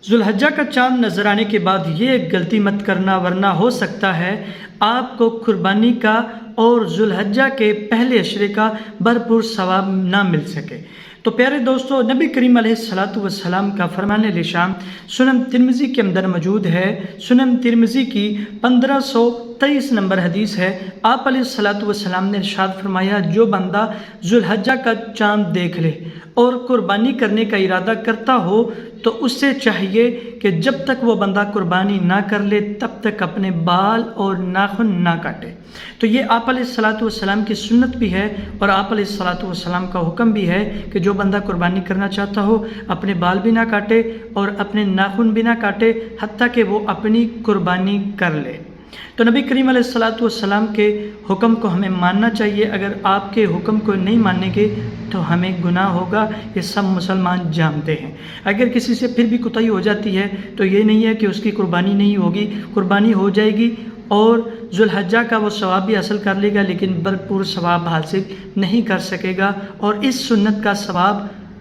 ذوالحجہ کا چاند نظر آنے کے بعد یہ غلطی مت کرنا، ورنہ ہو سکتا ہے آپ کو قربانی کا اور ذوالحجہ کے پہلے عشرے کا بھرپور ثواب نہ مل سکے۔ تو پیارے دوستو، نبی کریم علیہ السلام کا فرمان لشان سنن ترمذی کے اندر موجود ہے۔ سنن ترمذی کی 1523 نمبر حدیث ہے۔ آپ علیہ السلام نے ارشاد فرمایا، جو بندہ ذوالحجہ کا چاند دیکھ لے اور قربانی کرنے کا ارادہ کرتا ہو تو اس سے چاہیے کہ جب تک وہ بندہ قربانی نہ کر لے تب تک اپنے بال اور ناخن نہ کاٹے۔ تو یہ آپ علیہ السلام کی سنت بھی ہے اور آپ علیہ السلام کا حکم بھی ہے کہ جو بندہ قربانی کرنا چاہتا ہو اپنے بال بھی نہ کاٹے اور اپنے ناخن بھی نہ کاٹے حتیٰ کہ وہ اپنی قربانی کر لے۔ تو نبی کریم علیہ السلام کے حکم کو ہمیں ماننا چاہیے۔ اگر آپ کے حکم کو نہیں مانیں گے تو ہمیں گناہ ہوگا، یہ سب مسلمان جانتے ہیں۔ اگر کسی سے پھر بھی کوتاہی ہو جاتی ہے تو یہ نہیں ہے کہ اس کی قربانی نہیں ہوگی، قربانی ہو جائے گی اور ذوالحجہ کا وہ ثواب بھی حاصل کر لے گا، لیکن بھرپور ثواب حاصل نہیں کر سکے گا اور اس سنت کا ثواب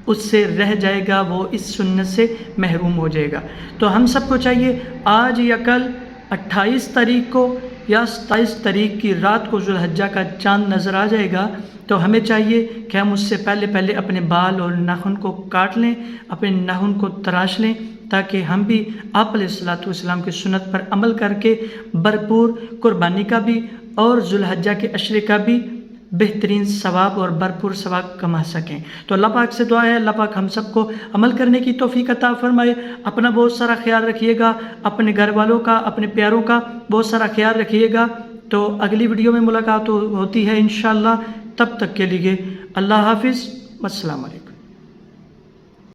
اس سے رہ جائے گا، وہ اس سنت سے محروم ہو جائے گا۔ تو ہم سب کو چاہیے آج یا کل 28 تاریخ کو یا 27 تاریخ کی رات کو ذوالحجہ کا چاند نظر آ جائے گا تو ہمیں چاہیے کہ ہم اس سے پہلے اپنے بال اور ناخن کو کاٹ لیں، اپنے ناخن کو تراش لیں، تاکہ ہم بھی آپ علیہ السلام کی سنت پر عمل کر کے بھرپور قربانی کا بھی اور ذوالحجہ کے عشرے کا بھی بہترین ثواب اور بھرپور ثواب کما سکیں۔ تو اللہ پاک سے دعا ہے اللہ پاک ہم سب کو عمل کرنے کی توفیق عطا فرمائے۔ اپنا بہت سارا خیال رکھیے گا، اپنے گھر والوں کا، اپنے پیاروں کا بہت سارا خیال رکھیے گا۔ تو اگلی ویڈیو میں ملاقات ہوتی ہے انشاءاللہ، تب تک کے لیے اللہ حافظ، السلام علیکم۔